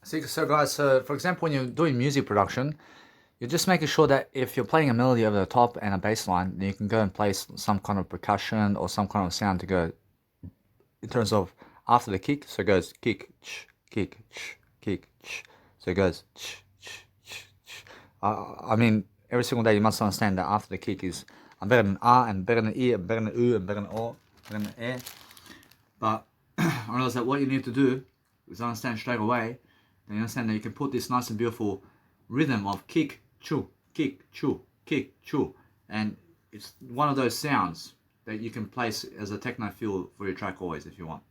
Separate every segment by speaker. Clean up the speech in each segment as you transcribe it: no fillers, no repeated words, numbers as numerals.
Speaker 1: So guys, for example, when you're doing music production, you're just making sure that if you're playing a melody over the top and a bass line, then you can go and place some kind of percussion or some kind of sound to go in terms of after the kick. So it goes kick, ch, kick, ch, kick, ch. So it goes ch, ch, ch, ch. I mean, every single day you must understand that after the kick is I'm better than A, and better than E, and better than U, and better than O, better than E. But I realize that what you need to do is understand straight away. Then you understand that you can put this nice and beautiful rhythm of kick, chew, kick, chew, kick, chew. And it's one of those sounds that you can place as a techno feel for your track always if you want.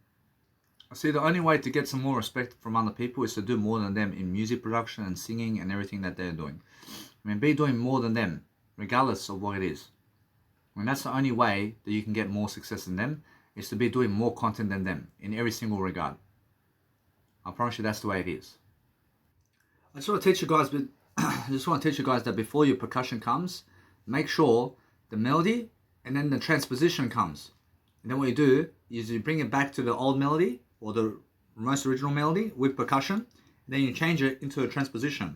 Speaker 1: See, the only way to get some more respect from other people is to do more than them in music production and singing and everything that they're doing. I mean, be doing more than them, regardless of what it is. I mean, that's the only way that you can get more success than them, is to be doing more content than them in every single regard. I promise you that's the way it is. I just want to teach you guys, that before your percussion comes, make sure the melody and then the transposition comes. And then what you do is you bring it back to the old melody or the most original melody with percussion. And then you change it into a transposition.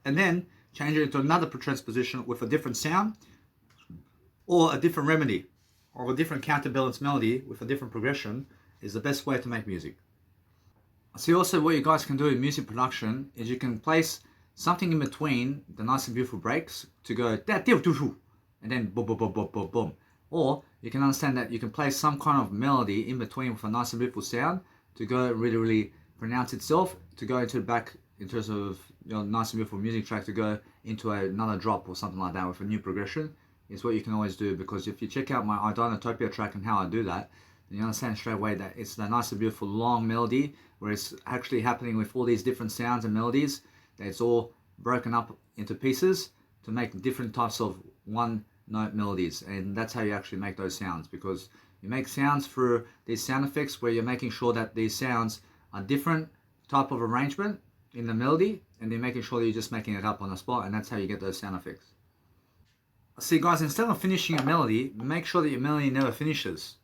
Speaker 1: And then change it into another transposition with a different sound or a different remedy or a different counterbalance melody with a different progression is the best way to make music. See, also what you guys can do in music production is you can place something in between the nice and beautiful breaks to go and then boom, boom, boom, boom, boom, boom. Or you can understand that you can place some kind of melody in between with a nice and beautiful sound to go really, really pronounce itself, to go into the back in terms of your nice and beautiful music track to go into another drop or something like that with a new progression is what you can always do. Because if you check out my Idonotopia track and how I do that, then you understand straight away that it's the nice and beautiful long melody where it's actually happening with all these different sounds and melodies, that it's all broken up into pieces to make different types of one note melodies. And that's how you actually make those sounds, because you make sounds for these sound effects where you're making sure that these sounds are different type of arrangement in the melody, and then making sure that you're just making it up on the spot, and that's how you get those sound effects. See guys, instead of finishing a melody, make sure that your melody never finishes.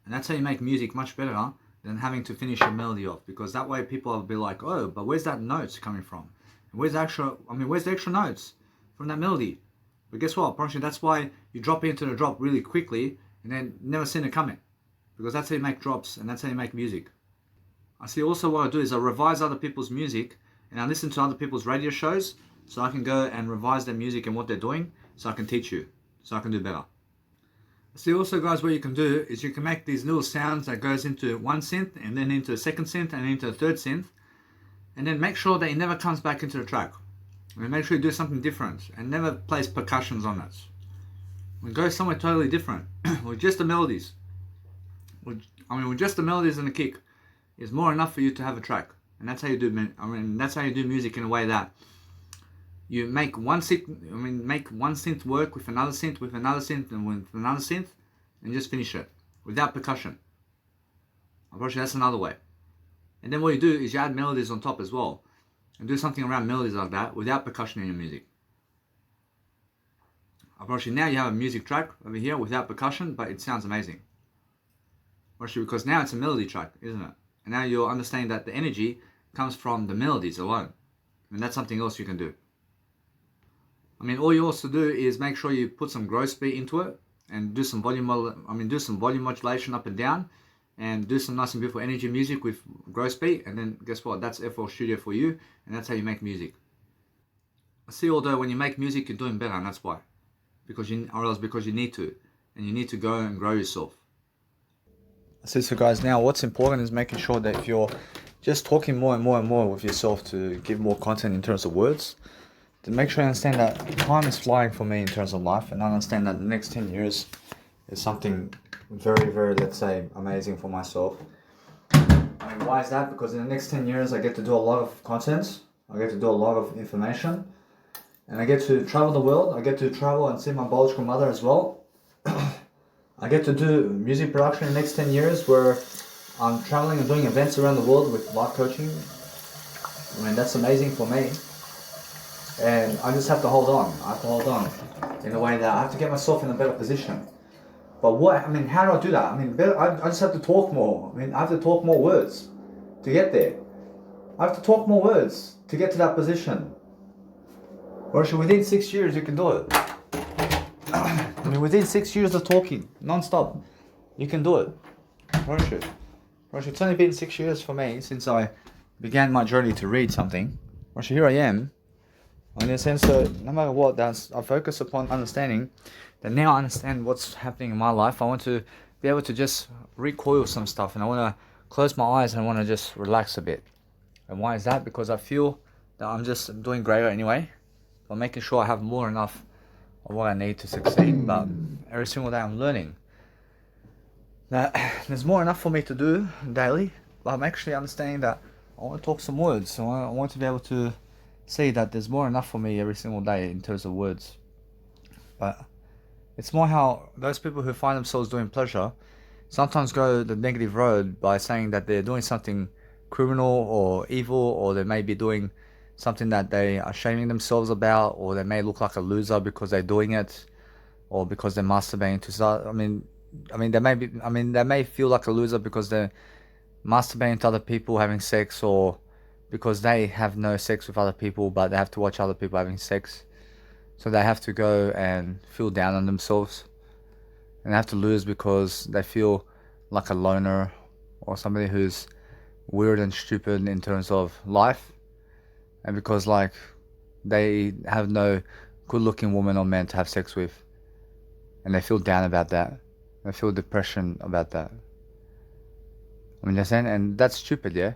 Speaker 1: And that's how you make music much better than having to finish your melody off, because that way people will be like, oh, but where's that notes coming from? And where's the extra notes from that melody? But guess what? Apparently that's why you drop into the drop really quickly and then never seen it coming, because that's how you make drops and that's how you make music. I see also what I do is I revise other people's music and I listen to other people's radio shows so I can go and revise their music and what they're doing so I can teach you, so I can do better. See also guys, what you can do is you can make these little sounds that goes into one synth and then into a second synth and into a third synth, and then make sure that it never comes back into the track. And make sure you do something different and never place percussions on it. We go somewhere totally different with just the melodies. With just the melodies and the kick is more enough for you to have a track. And that's how you do. That's how you do music in a way that you make one synth work with another synth, with another synth, and with another synth, and just finish it without percussion. Unfortunately, that's another way. And then what you do is you add melodies on top as well, and do something around melodies like that without percussion in your music. Unfortunately, now you have a music track over here without percussion, but it sounds amazing. Unfortunately, because now it's a melody track, isn't it? And now you're understanding that the energy comes from the melodies alone, and that's something else you can do. All you also do is make sure you put some growth speed into it and do some volume modulation up and down, and do some nice and beautiful energy music with growth speed, and then guess what? That's FL Studio for you, and that's how you make music. I see, although when you make music you're doing better, and that's why. Because you need to, and you need to go and grow yourself. So guys, now what's important is making sure that if you're just talking more and more and more with yourself to give more content in terms of words, to make sure you understand that time is flying for me in terms of life, and I understand that the next 10 years is something very, very, let's say, amazing for myself. Why is that? Because in the next 10 years I get to do a lot of content, I get to do a lot of information, and I get to travel the world. I get to travel and see my biological mother as well. I get to do music production in the next 10 years where I'm traveling and doing events around the world with life coaching. That's amazing for me. And I just have to hold on. I have to hold on in a way that I have to get myself in a better position. But how do I do that? I just have to talk more. I have to talk more words to get there. I have to talk more words to get to that position. Or within 6 years, you can do it. I mean, within 6 years of talking, non-stop, you can do it. Roshi, it's only been 6 years for me since I began my journey to read something. Roshi, here I am. In a sense that no matter what, I focus upon understanding that now I understand what's happening in my life. I want to be able to just recoil some stuff, and I want to close my eyes and I want to just relax a bit. And why is that? Because I feel that I'm just doing greater anyway. I'm making sure I have more enough of what I need to succeed. But every single day I'm learning that there's more enough for me to do daily. But I'm actually understanding that I want to talk some words. So I want to be able to see that there's more enough for me every single day in terms of words. But it's more how those people who find themselves doing pleasure sometimes go the negative road by saying that they're doing something criminal or evil, or they may be doing something that they are shaming themselves about, or they may look like a loser because they're doing it, or because they're masturbating to start. They may feel like a loser because they're masturbating to other people having sex, or because they have no sex with other people, but they have to watch other people having sex. So they have to go and feel down on themselves. And they have to lose because they feel like a loner or somebody who's weird and stupid in terms of life. And because like they have no good looking woman or man to have sex with. And they feel down about that. They feel depression about that. I mean, they're saying, and that's stupid, yeah?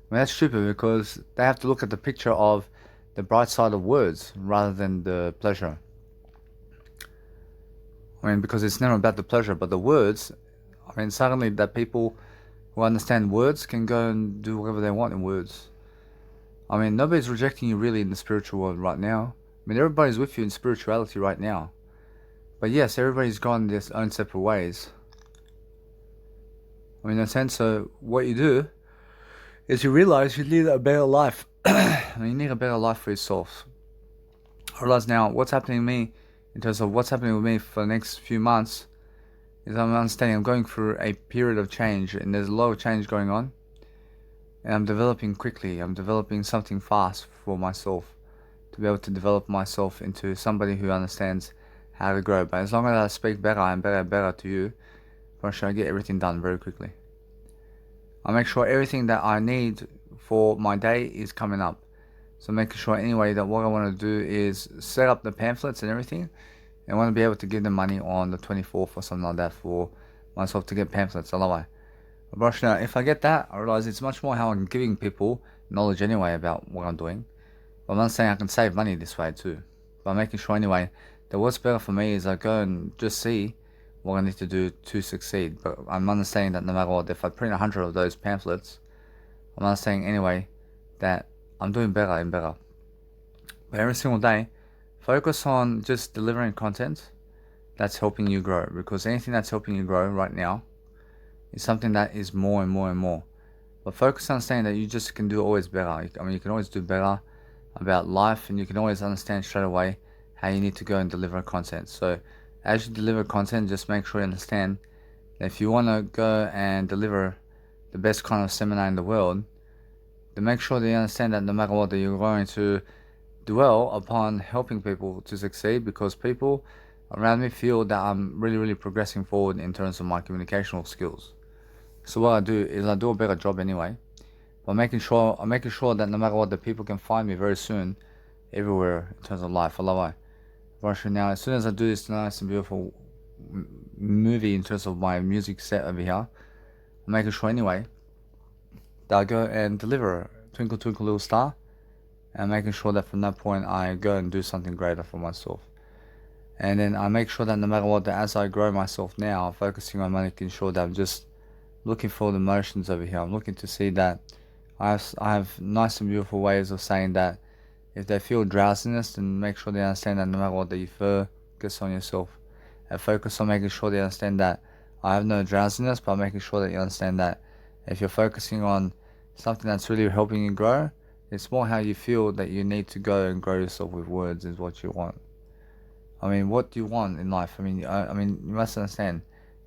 Speaker 1: I mean, that's stupid because they have to look at the picture of the bright side of words rather than the pleasure. I mean, because it's never about the pleasure, but the words. I mean, suddenly that people who understand words can go and do whatever they want in words. I mean, nobody's rejecting you really in the spiritual world right now. I mean, everybody's with you in spirituality right now. But yes, everybody's gone their own separate ways. I mean, in a sense, so what you do is you realize you need a better life. I mean, you need a better life for yourself. I realize now what's happening to me, in terms of what's happening with me for the next few months, is I'm understanding I'm going through a period of change, and there's a lot of change going on. And I'm developing quickly. I'm developing something fast for myself, to be able to develop myself into somebody who understands how to grow. But as long as I speak better and better to you, I should get everything done very quickly. I make sure everything that I need for my day is coming up. So making sure anyway that what I want to do is set up the pamphlets and everything. And I want to be able to give them money on the 24th or something like that for myself to get pamphlets. Otherwise, now, if I get that, I realize it's much more how I'm giving people knowledge anyway about what I'm doing. But I'm not saying I can save money this way too. But I'm making sure anyway that what's better for me is I go and just see what I need to do to succeed. But I'm understanding that no matter what, if I print 100 of those pamphlets, I'm understanding anyway that I'm doing better and better. But every single day, focus on just delivering content that's helping you grow. Because anything that's helping you grow right now is something that is more and more and more. But focus on understanding that you just can do always better. I mean, you can always do better about life, and you can always understand straight away how you need to go and deliver content. So as you deliver content, just make sure you understand that if you want to go and deliver the best kind of seminar in the world, then make sure that you understand that no matter what, that you're going to dwell upon helping people to succeed, because people around me feel that I'm really progressing forward in terms of my communicational skills. So what I do is I do a better job anyway, but I'm making sure that no matter what, the people can find me very soon, everywhere in terms of life. I love it. Right now, as soon as I do this nice and beautiful movie in terms of my music set over here, I'm making sure anyway that I go and deliver Twinkle Twinkle Little Star, and I'm making sure that from that point I go and do something greater for myself. And then I make sure that no matter what, that as I grow myself now, I'm focusing on making sure that I'm just looking for the motions over here. I'm looking to see that I have nice and beautiful ways of saying that if they feel drowsiness, then make sure they understand that no matter what, that you focus on yourself. And focus on making sure they understand that I have no drowsiness, but making sure that you understand that if you're focusing on something that's really helping you grow, it's more how you feel that you need to go and grow yourself with words is what you want. I mean, what do you want in life? I mean, you must understand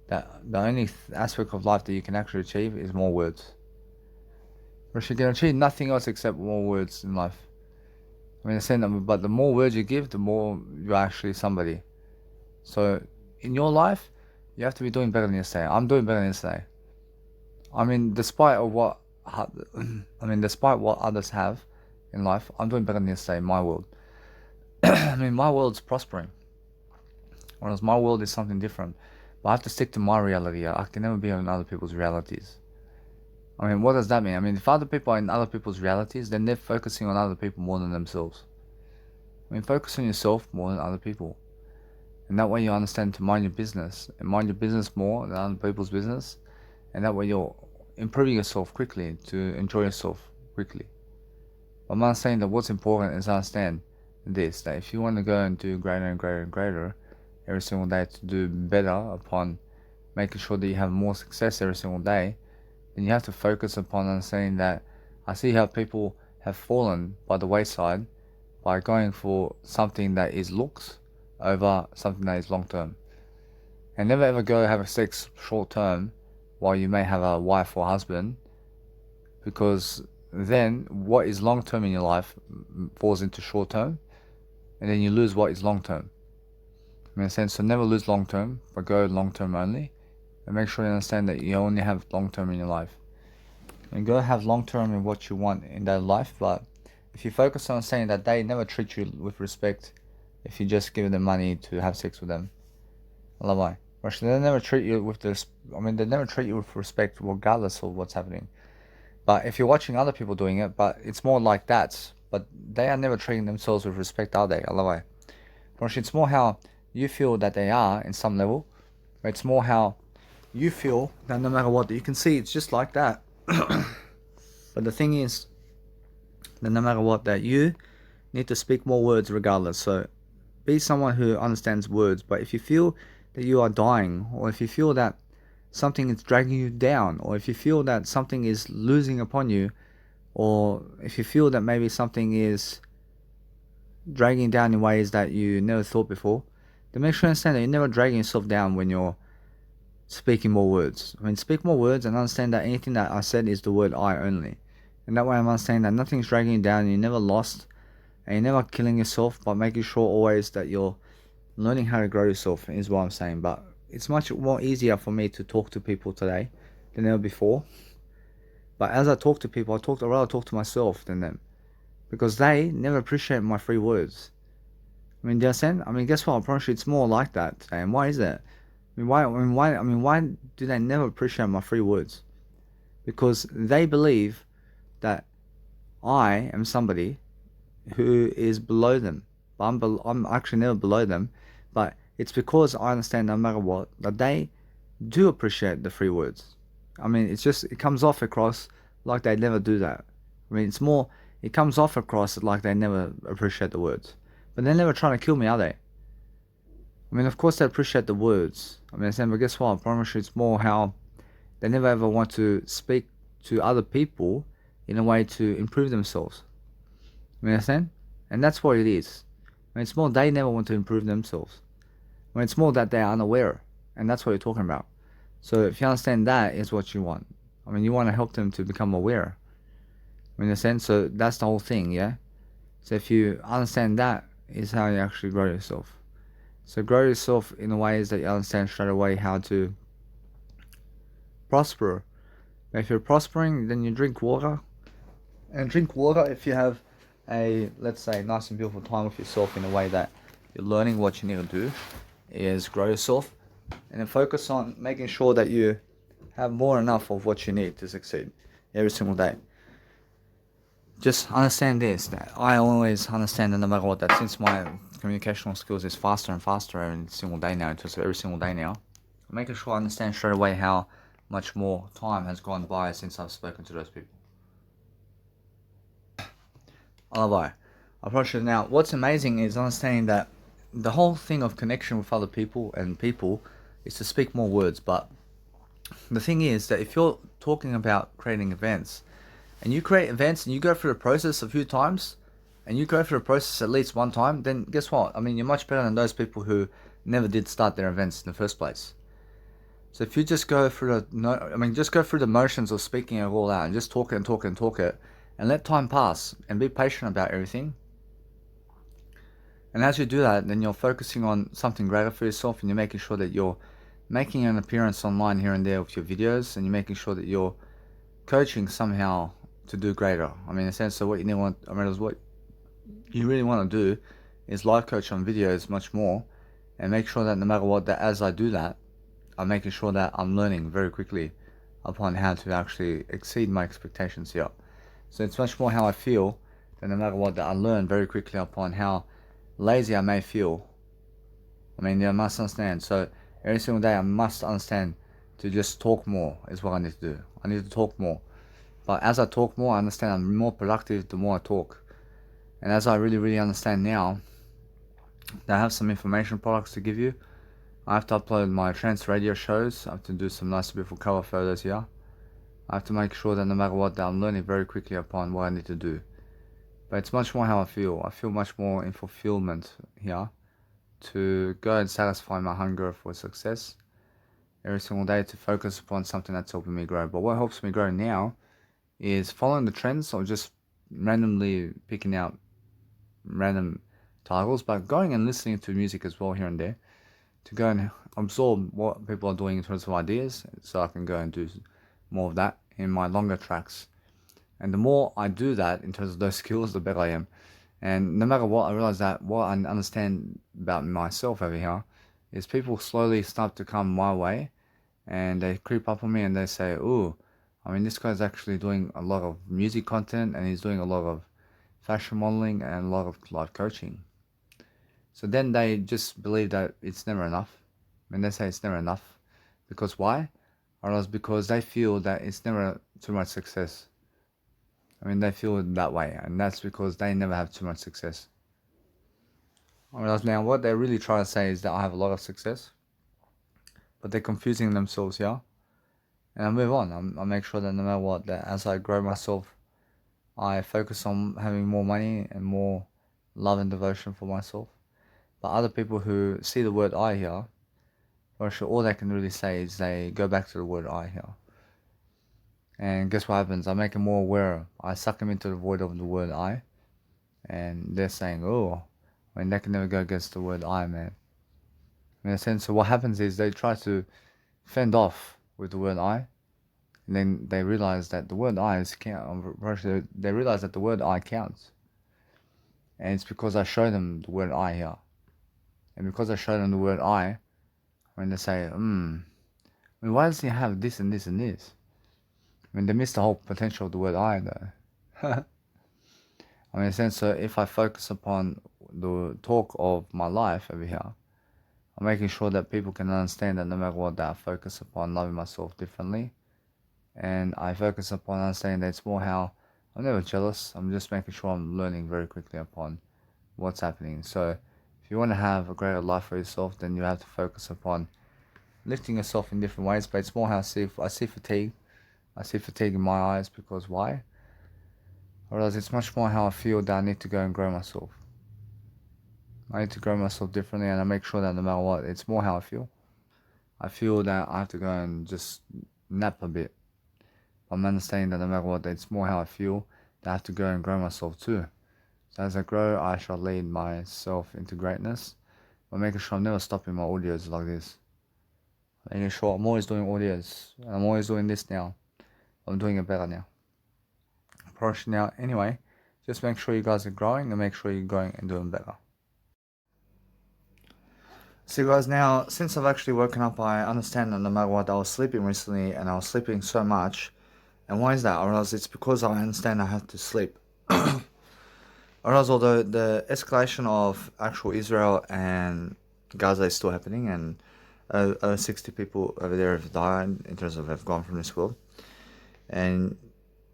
Speaker 1: that the only aspect of life that you can actually achieve is more words. But you can achieve nothing else except more words in life. I mean, but the more words you give, the more you're actually somebody. So in your life, you have to be doing better than yesterday. I'm doing better than yesterday. I mean, despite what others have in life, I'm doing better than yesterday in my world. I mean, my world's prospering, whereas my world is something different. But I have to stick to my reality. I can never be on other people's realities. I mean, what does that mean? I mean, if other people are in other people's realities, then they're focusing on other people more than themselves. I mean, focus on yourself more than other people. And that way you understand to mind your business. And mind your business more than other people's business. And that way you're improving yourself quickly to enjoy yourself quickly. But I'm not saying that what's important is understand this, that if you want to go and do greater and greater and greater every single day to do better upon making sure that you have more success every single day, then you have to focus upon understanding that I see how people have fallen by the wayside by going for something that is looks over something that is long term. And never ever go have a sex short term while you may have a wife or husband, because then what is long term in your life falls into short term, and then you lose what is long term. In a sense, so never lose long term, but go long term only, and make sure you understand that you only have long term in your life. And go have long term in what you want in that life, but if you focus on saying that they never treat you with respect, if you just give them money to have sex with them, why? They never treat you with this. I mean, they never treat you with respect, regardless of what's happening. But if you're watching other people doing it, but it's more like that. But they are never treating themselves with respect, are they? Why? It's more how you feel that they are in some level. It's more how you feel that no matter what, you can see it's just like that. But the thing is that no matter what, that you need to speak more words regardless. So be someone who understands words. But if you feel that you are dying, or if you feel that something is dragging you down, or if you feel that something is losing upon you, or if you feel that maybe something is dragging you down in ways that you never thought before, then make sure you understand that you're never dragging yourself down when you're speaking more words. I mean, speak more words and understand that anything that I said is the word I only. And that way I'm understanding that nothing's dragging you down, and you're never lost, and you're never killing yourself, but making sure always that you're learning how to grow yourself is what I'm saying. But it's much more easier for me to talk to people today than ever before. But as I talk to people, I'd rather talk to myself than them, because they never appreciate my free words. I mean, do you understand? I mean, guess what? I promise you, it's more like that today. And why is that? Why do they never appreciate my free words? Because they believe that I am somebody who is below them. But I'm actually never below them. But it's because I understand no matter what, that they do appreciate the free words. I mean, it comes off across like they never do that. I mean, it comes off across like they never appreciate the words. But they're never trying to kill me, are they? I mean, of course they appreciate the words. I mean, but guess what? I promise you, it's more how they never ever want to speak to other people in a way to improve themselves. You understand? And that's what it is. I mean, it's more they never want to improve themselves. I mean, it's more that they are unaware. And that's what you're talking about. So if you understand that is what you want. I mean, you want to help them to become aware. I mean, in a sense, so that's the whole thing, yeah? So if you understand that is how you actually grow yourself. So grow yourself in a ways that you understand straight away how to prosper. If you're prospering, then you drink water. And drink water if you have a, let's say, nice and beautiful time with yourself in a way that you're learning what you need to do is grow yourself. And then focus on making sure that you have more than enough of what you need to succeed every single day. Just understand this, that I always understand that no matter what, that since my communicational skills is faster and faster every single day now, I'm making sure I understand straight away how much more time has gone by since I've spoken to those people. I approach it now. What's amazing is understanding that the whole thing of connection with other people and people is to speak more words. But the thing is that if you're talking about creating events, and you create events and you go through the process a few times, and you go through the process at least one time, then guess what? I mean, you're much better than those people who never did start their events in the first place. So if you just go through just go through the motions of speaking it all out and just talk it and talk it and talk it and let time pass and be patient about everything. And as you do that, then you're focusing on something greater for yourself, and you're making sure that you're making an appearance online here and there with your videos, and you're making sure that you're coaching somehow to do greater. I mean, in a sense, so what what you really want to do is live coach on videos much more, and make sure that no matter what, that as I do that, I'm making sure that I'm learning very quickly upon how to actually exceed my expectations here. So it's much more how I feel that no matter what, that I learn very quickly upon how lazy I may feel. I mean, I must understand. So every single day I must understand to just talk more is what I need to do. I need to talk more. But as I talk more, I understand I'm more productive the more I talk. And as I really, really understand now that I have some information products to give you, I have to upload my trance radio shows. I have to do some nice beautiful cover photos here. I have to make sure that no matter what, that I'm learning very quickly upon what I need to do. But it's much more how I feel. I feel much more in fulfillment here to go and satisfy my hunger for success every single day, to focus upon something that's helping me grow. But what helps me grow now is following the trends, or just randomly picking out random titles, but going and listening to music as well here and there, to go and absorb what people are doing in terms of ideas, so I can go and do more of that in my longer tracks. And the more I do that in terms of those skills, the better I am. And no matter what, I realize that what I understand about myself over here is people slowly start to come my way, and they creep up on me and they say, "Ooh, I mean, this guy's actually doing a lot of music content, and he's doing a lot of fashion modeling and a lot of life coaching." So then they just believe that it's never enough. And they say it's never enough. Because why? Or else because they feel that it's never too much success. I mean, they feel that way, and that's because they never have too much success. Whereas now, what they really try to say is that I have a lot of success, but they're confusing themselves here. And I move on. I make sure that no matter what, that as I grow myself, I focus on having more money and more love and devotion for myself. But other people who see the word I here, for sure, all they can really say is they go back to the word I here. And guess what happens? I make them more aware. I suck them into the void of the word I. And they're saying, "Oh, I mean, they can never go against the word I, man." In a sense, so what happens is they try to fend off with the word I. And then they realize that the word I is count. They realize that the word I counts. And it's because I show them the word I here. And because I show them the word I, when they say, I mean, why does he have this and this and this? I mean, they miss the whole potential of the word I, though. I mean, in a sense, so if I focus upon the talk of my life over here, I'm making sure that people can understand that no matter what, that I focus upon loving myself differently. And I focus upon understanding that it's more how I'm never jealous. I'm just making sure I'm learning very quickly upon what's happening. So if you want to have a greater life for yourself, then you have to focus upon lifting yourself in different ways. But it's more how I see fatigue. I see fatigue in my eyes because why? Whereas it's much more how I feel that I need to go and grow myself. I need to grow myself differently, and I make sure that no matter what, it's more how I feel. I feel that I have to go and just nap a bit. I'm understanding that no matter what, it's more how I feel that I have to go and grow myself too. So as I grow, I shall lead myself into greatness by making sure I'm never stopping my audios like this. Making sure I'm always doing audios, and I'm always doing this now. I'm doing it better now. Approach now. Anyway, just make sure you guys are growing, and make sure you're going and doing better. So guys, now since I've actually woken up, I understand that no matter what, I was sleeping recently, and I was sleeping so much. And why is that? Or else it's because I understand I have to sleep. Or else, although the escalation of actual Israel and Gaza is still happening, and 60 people over there have died in terms of have gone from this world, and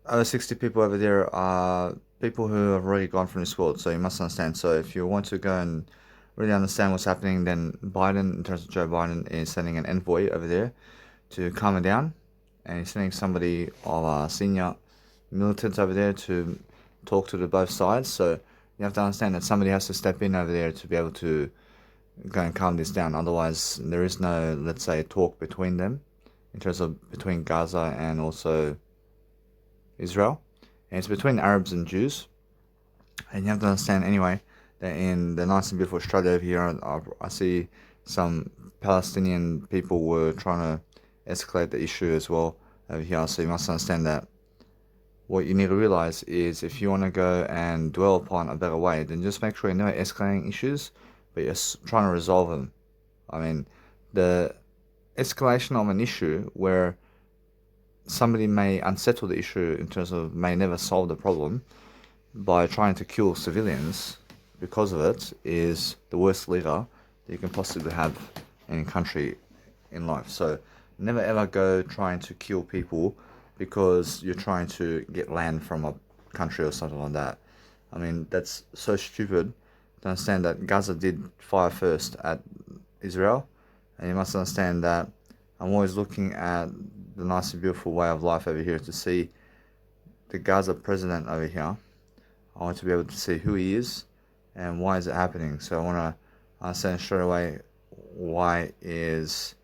Speaker 1: over 60 people over there are people who have already gone from this world. So you must understand. So if you want to go and really understand what's happening, then Biden, in terms of Joe Biden, is sending an envoy over there to calm it down, and he's sending somebody of senior militants over there to talk to the both sides. So you have to understand that somebody has to step in over there to be able to go and calm this down. Otherwise, there is no, let's say, talk between them. in terms of between Gaza and also Israel, and it's between Arabs and Jews. And you have to understand anyway that in the nice and beautiful Australia over here, I see some Palestinian people were trying to escalate the issue as well over here. So you must understand that what you need to realize is if you want to go and dwell upon a better way, then just make sure you're not escalating issues, but you're trying to resolve them. I mean, the escalation of an issue where somebody may unsettle the issue in terms of may never solve the problem by trying to kill civilians because of it is the worst leader that you can possibly have in a country in life. So never ever go trying to kill people because you're trying to get land from a country or something like that. I mean, that's so stupid to understand that Gaza did fire first at Israel, and you must understand that I'm always looking at the nice and beautiful way of life over here to see the Gaza president over here. I want to be able to see who he is and why is it happening. So I want to understand straight away why is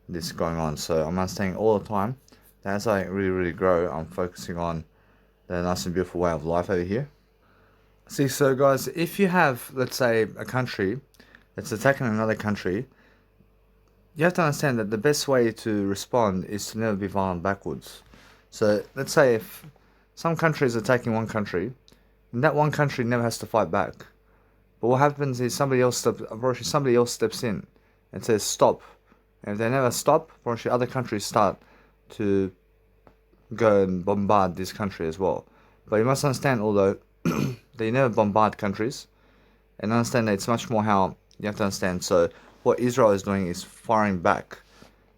Speaker 1: this going on. So I'm understanding all the time that as I really grow, I'm focusing on the nice and beautiful way of life over here. See, so guys, if you have, let's say, a country that's attacking another country, you have to understand that the best way to respond is to never be violent backwards. So let's say if some country is attacking one country, and that one country never has to fight back. But what happens is somebody else steps in and says stop. And if they never stop, other countries start to go and bombard this country as well. But you must understand, although they never bombard countries, and understand that it's much more how you have to understand. So what Israel is doing is firing back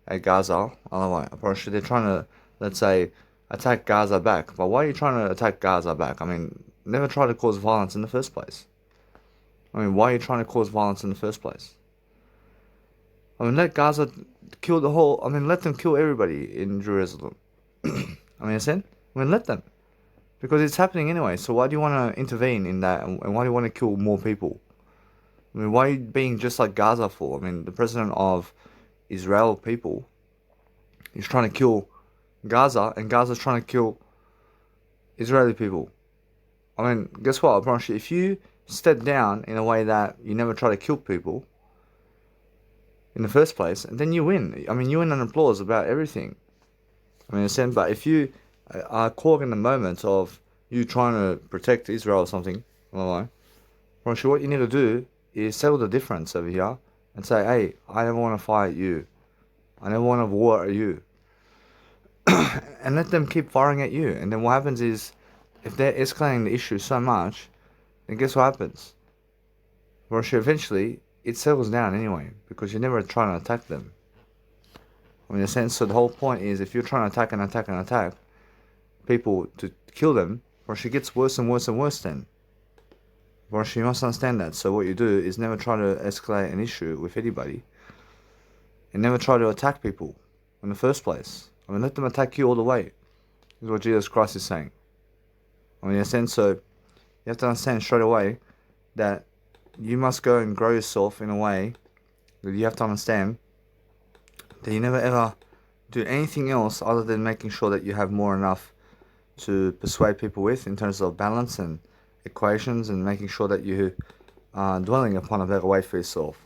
Speaker 1: at Gaza. Otherwise, they're trying to, let's say, attack Gaza back. But why are you trying to attack Gaza back? I mean, never try to cause violence in the first place. I mean, why are you trying to cause violence in the first place? I mean, let Gaza kill the whole... I mean, let them kill everybody in Jerusalem. I mean, let them. Because it's happening anyway, so why do you want to intervene in that? And why do you want to kill more people? I mean, why are you being just like Gaza for? I mean, the president of Israel people is trying to kill Gaza, and Gaza's trying to kill Israeli people. I mean, guess what? I promise you, if you step down in a way that you never try to kill people in the first place, and then you win. I mean, you win an applause about everything. I mean, but if you are caught in the moment of you trying to protect Israel or something, promise you, what you need to do is settle the difference over here and say, hey, I never want to fight you. I never want to war at you. And let them keep firing at you. And then what happens is, if they're escalating the issue so much, then guess what happens? Russia eventually, it settles down anyway, because you're never trying to attack them. I mean, in a sense, so the whole point is, if you're trying to attack people to kill them, Russia gets worse and worse and worse then. Russia, you must understand that. So what you do is never try to escalate an issue with anybody, and never try to attack people in the first place. I mean, let them attack you all the way, is what Jesus Christ is saying. I mean, in a sense, so you have to understand straight away that you must go and grow yourself in a way that you have to understand that you never ever do anything else other than making sure that you have more enough to persuade people with in terms of balance and equations, and making sure that you are dwelling upon a better way for yourself.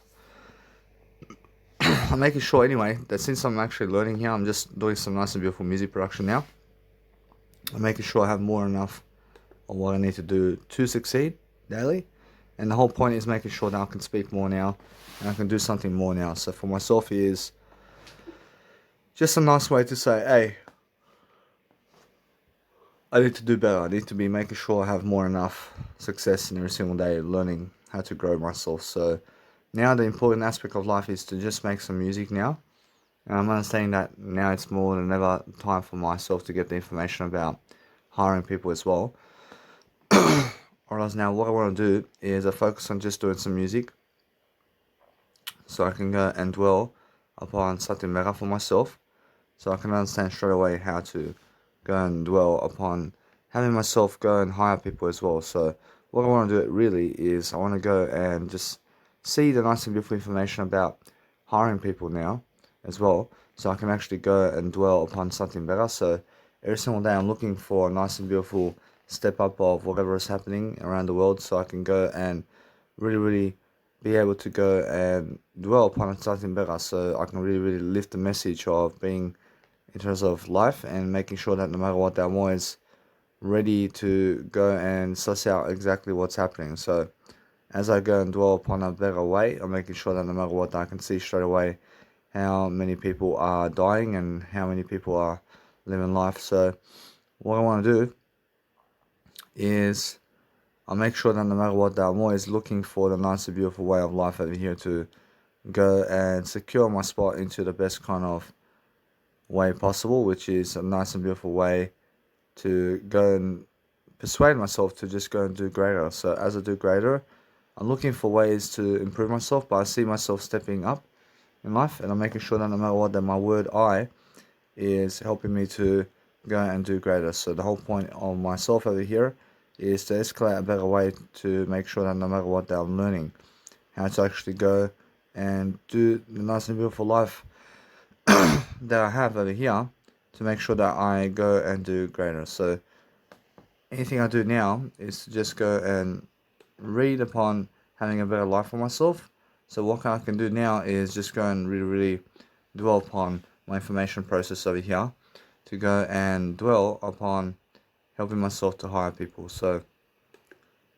Speaker 1: I'm making sure anyway that since I'm actually learning here, I'm just doing some nice and beautiful music production now. I'm making sure I have more enough of what I need to do to succeed daily. And the whole point is making sure that I can speak more now and I can do something more now. So for myself is just a nice way to say, hey, I need to do better. I need to be making sure I have more enough success in every single day, learning how to grow myself. So now the important aspect of life is to just make some music now. And I'm understanding that now it's more than ever time for myself to get the information about hiring people as well. Whereas now what I want to do is I focus on just doing some music, so I can go and dwell upon something better for myself, so I can understand straight away how to go and dwell upon having myself go and hire people as well. So what I want to do really is I want to go and just see the nice and beautiful information about hiring people now as well,
Speaker 2: so I can actually go and dwell upon something better. So every single day I'm looking for a nice and beautiful step up of whatever is happening around the world, so I can go and really be able to go and dwell upon something better, so I can really lift the message of being in terms of life and making sure that no matter what, that I'm always ready to go and suss out exactly what's happening. So as I go and dwell upon a better way, I'm making sure that no matter what, I can see straight away how many people are dying and how many people are living life. So what I want to do is I make sure that no matter what, that I'm always looking for the nice and beautiful way of life over here to go and secure my spot into the best kind of way possible, which is a nice and beautiful way to go and persuade myself to just go and do greater. So as I do greater, I'm looking for ways to improve myself, but I see myself stepping up in life, and I'm making sure that no matter what, that my word I is helping me to go and do greater. So the whole point of myself over here is to escalate a better way to make sure that no matter what, that I'm learning how to actually go and do the nice and beautiful life that I have over here to make sure that I go and do greater. So anything I do now is to just go and read upon having a better life for myself. So what I can do now is just go and really dwell upon my information process over here to go and dwell upon helping myself to hire people. So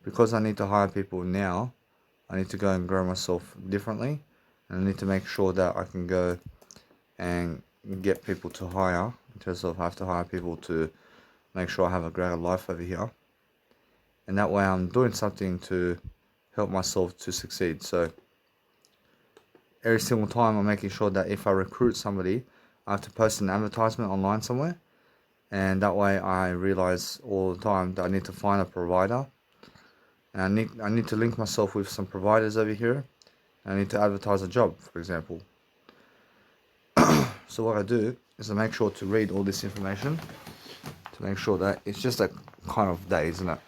Speaker 2: because I need to hire people now, I need to go and grow myself differently, and I need to make sure that I can go and get people to hire in terms of I have to hire people to make sure I have a greater life over here. And that way I'm doing something to help myself to succeed. So every single time I'm making sure that if I recruit somebody, I have to post an advertisement online somewhere. And that way I realize all the time that I need to find a provider. And I need to link myself with some providers over here. I need to advertise a job, for example. So what I do is I make sure to read all this information to make sure that it's just a kind of day, isn't it?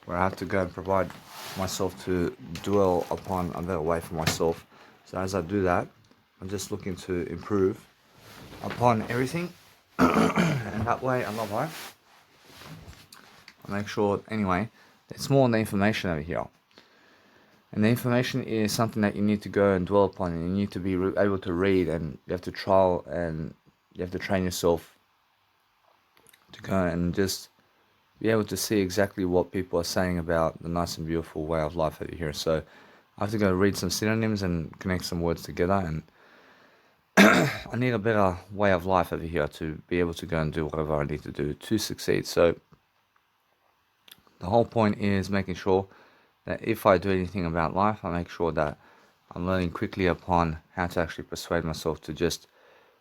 Speaker 2: Where I have to go and provide myself to dwell upon a better way for myself. So as I do that, I'm just looking to improve upon everything. And that way, I love life. I make sure, anyway, it's more on the information over here. And the information is something that you need to go and dwell upon, and you need to be able to read, and you have to trial, and you have to train yourself to go and just be able to see exactly what people are saying about the nice and beautiful way of life over here. So I have to go read some synonyms and connect some words together, and I need a better way of life over here to be able to go and do whatever I need to do to succeed. So the whole point is making sure that if I do anything about life, I make sure that I'm learning quickly upon how to actually persuade myself to just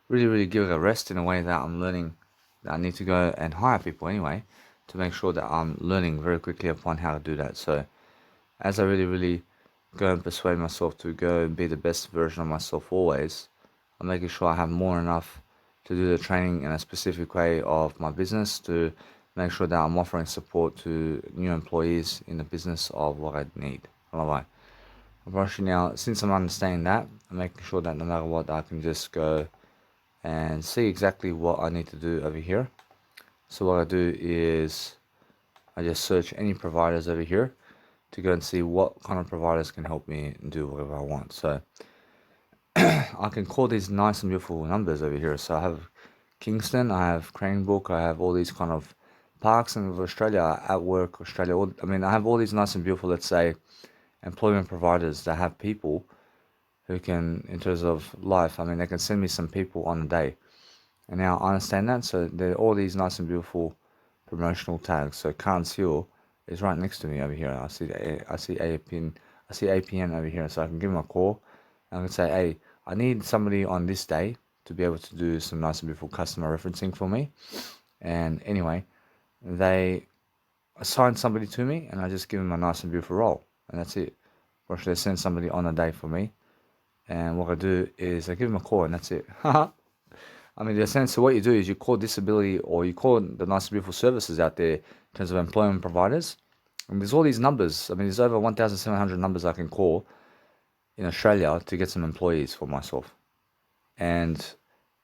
Speaker 2: really give it a rest in a way that I'm learning that I need to go and hire people anyway to make sure that I'm learning very quickly upon how to do that. So as I really go and persuade myself to go and be the best version of myself always, I'm making sure I have more enough to do the training in a specific way of my business to make sure that I'm offering support to new employees in the business of what I need. Alright. Actually now, since I'm understanding that, I'm making sure that no matter what, I can just go and see exactly what I need to do over here. So what I do is I just search any providers over here to go and see what kind of providers can help me do whatever I want. So I can call these nice and beautiful numbers over here. So I have Kingston, I have Cranebrook, I have all these kind of parks in Australia, at work Australia. I have all these nice and beautiful, let's say, employment providers that have people who can, in terms of life, they can send me some people on a day. And now I understand that. So there are all these nice and beautiful promotional tags. So Carnes Hill is right next to me over here. I see APN over here. So I can give them a call. And I can say, hey, I need somebody on this day to be able to do some nice and beautiful customer referencing for me. And anyway, they assign somebody to me, and I just give them a nice and beautiful role, and that's it. Or should they send somebody on a day for me? And what I do is I give them a call, and that's it. The sense of what you do is you call disability, or you call the nice and beautiful services out there in terms of employment providers. And there's all these numbers. There's over 1,700 numbers I can call in Australia to get some employees for myself. And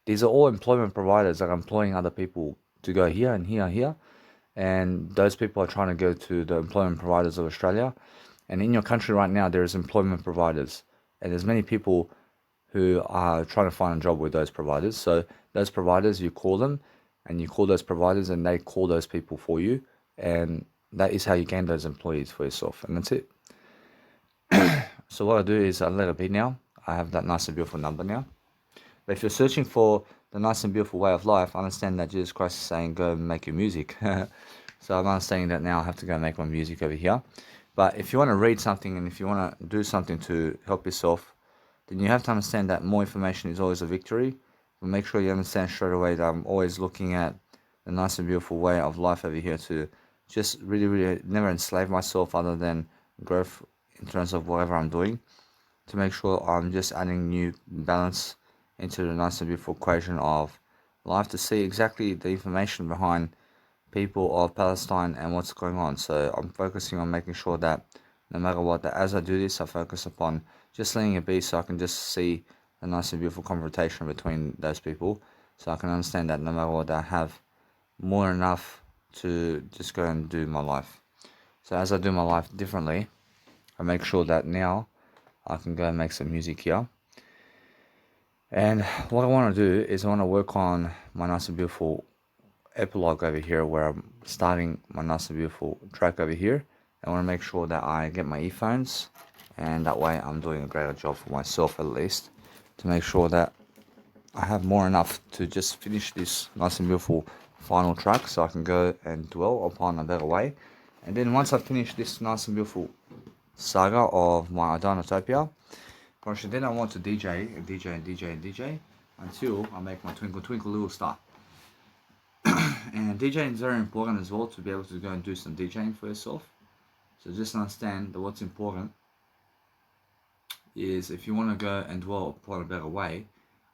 Speaker 2: these are all employment providers that are employing other people to go here and here and here. And those people are trying to go to the employment providers of Australia. And in your country right now, there's employment providers. And there's many people who are trying to find a job with those providers. So those providers, you call them and you call those providers and they call those people for you. And that is how you gain those employees for yourself. And that's it. So what I do is I let it be now. I have that nice and beautiful number now. But if you're searching for the nice and beautiful way of life, understand that Jesus Christ is saying, go and make your music. So I'm understanding that now I have to go and make my music over here. But if you want to read something and if you want to do something to help yourself, then you have to understand that more information is always a victory. But make sure you understand straight away that I'm always looking at the nice and beautiful way of life over here to just really, really never enslave myself other than growth in terms of whatever I'm doing, to make sure I'm just adding new balance into the nice and beautiful equation of life, to see exactly the information behind people of Palestine and what's going on. So I'm focusing on making sure that no matter what, that as I do this, I focus upon just letting it be, so I can just see the nice and beautiful confrontation between those people, so I can understand that no matter what, I have more than enough to just go and do my life. So as I do my life differently, I make sure that now I can go and make some music here. And what I want to do is I want to work on my nice and beautiful epilogue over here, where I'm starting my nice and beautiful track over here. I want to make sure that I get my earphones, and that way I'm doing a greater job for myself, at least, to make sure that I have more enough to just finish this nice and beautiful final track, so I can go and dwell upon a better way. And then once I finish this nice and beautiful saga of my Adonatopia, then I want to DJ and DJ and DJ and DJ until I make my Twinkle Twinkle Little Star. And DJing is very important as well, to be able to go and do some DJing for yourself. So just understand that what's important is, if you want to go and dwell upon a better way,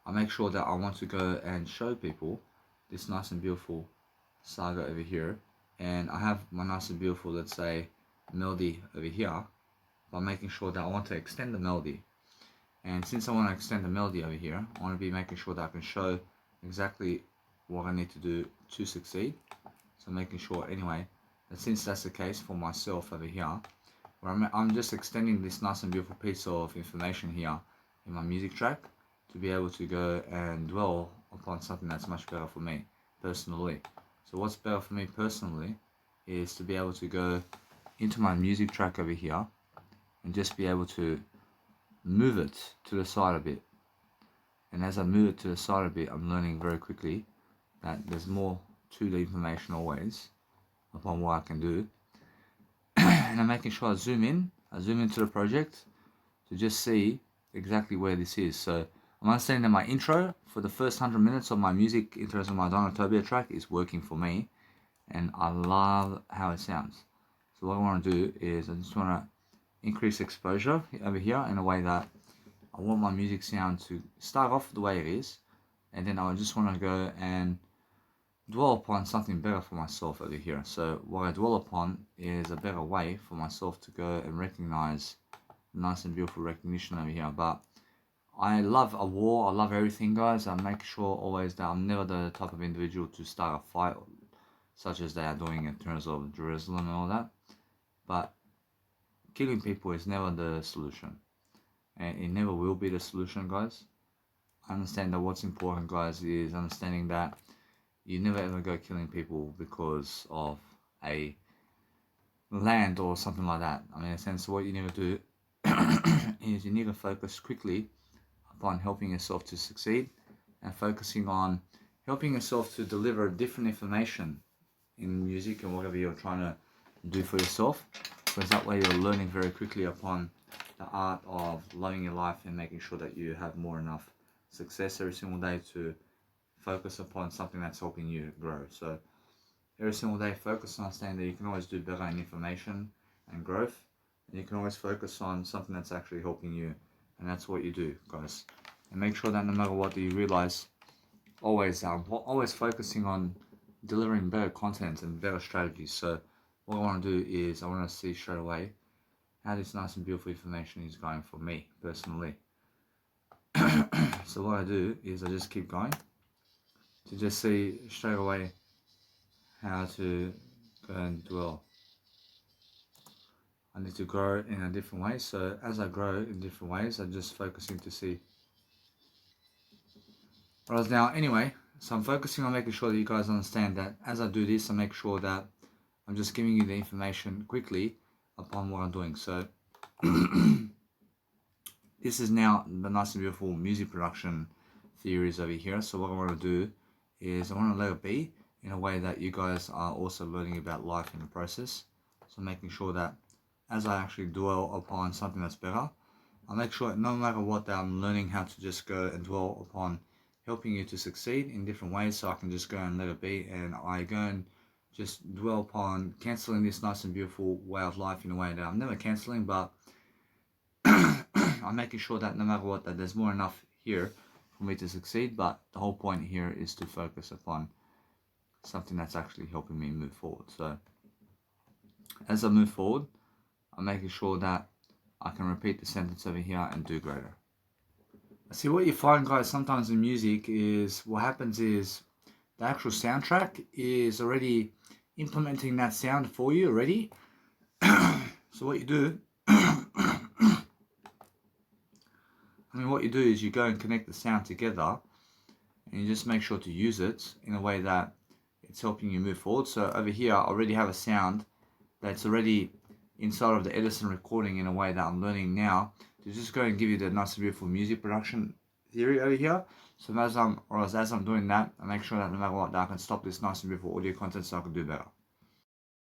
Speaker 2: I make sure that I want to go and show people this nice and beautiful saga over here. And I have my nice and beautiful, let's say, melody over here, by making sure that I want to extend the melody. And since I want to extend the melody over here, I want to be making sure that I can show exactly what I need to do to succeed. So making sure anyway that since that's the case for myself over here, where I'm just extending this nice and beautiful piece of information here in my music track, to be able to go and dwell upon something that's much better for me personally. So what's better for me personally is to be able to go into my music track over here and just be able to move it to the side a bit. And as I move it to the side a bit, I'm learning very quickly that there's more to the information always upon what I can do. And I'm making sure I zoom into the project to just see exactly where this is. So I'm understanding that my intro for the first 100 minutes of my music in terms of my Donatobia track is working for me, and I love how it sounds. So what I want to do is I just want to increase exposure over here in a way that I want my music sound to start off the way it is, and then I just want to go and dwell upon something better for myself over here. So what I dwell upon is a better way for myself to go and recognize nice and beautiful recognition over here. But I love a war, I love everything, guys. I make sure always that I'm never the type of individual to start a fight such as they are doing in terms of Jerusalem and all that. But killing people is never the solution, and it never will be the solution, guys. I understand that what's important, guys, is understanding that you never ever go killing people because of a land or something like that. I mean, in a sense, what you need to do is you need to focus quickly upon helping yourself to succeed, and focusing on helping yourself to deliver different information in music and whatever you're trying to do for yourself, because that way you're learning very quickly upon the art of loving your life and making sure that you have more enough success every single day to focus upon something that's helping you grow. So every single day, focus on understanding that you can always do better in information and growth, and you can always focus on something that's actually helping you, and that's what you do, guys. And make sure that no matter what, you realize always focusing on delivering better content and better strategies. So what I want to do is I want to see straight away how this nice and beautiful information is going for me personally. So what I do is I just keep going,
Speaker 1: to just see straight away how to go and dwell. I need to grow in a different way, so as I grow in different ways, I'm just focusing to see. Whereas now, anyway, so I'm focusing on making sure that you guys understand that as I do this, I make sure that I'm just giving you the information quickly upon what I'm doing. So this is now the nice and beautiful music production theories over here. So what I want to do is I want to let it be in a way that you guys are also learning about life in the process. So making sure that as I actually dwell upon something that's better, I'll make sure no matter what that I'm learning how to just go and dwell upon helping you to succeed in different ways, so I can just go and let it be, and I go and just dwell upon cancelling this nice and beautiful way of life in a way that I'm never cancelling, but I'm making sure that no matter what, that there's more enough here for me to succeed. But the whole point here is to focus upon something that's actually helping me move forward. So as I move forward, I'm making sure that I can repeat the sentence over here and do greater. See, what you find, guys, sometimes in music is what happens is the actual soundtrack is already implementing that sound for you already. So what you do, what you do is you go and connect the sound together, and you just make sure to use it in a way that it's helping you move forward. So over here, I already have a sound that's already inside of the Edison recording in a way that I'm learning now to just go and give you the nice and beautiful music production theory over here. So as I'm doing that, I make sure that no matter what, that I can stop this nice and beautiful audio content so I can do better.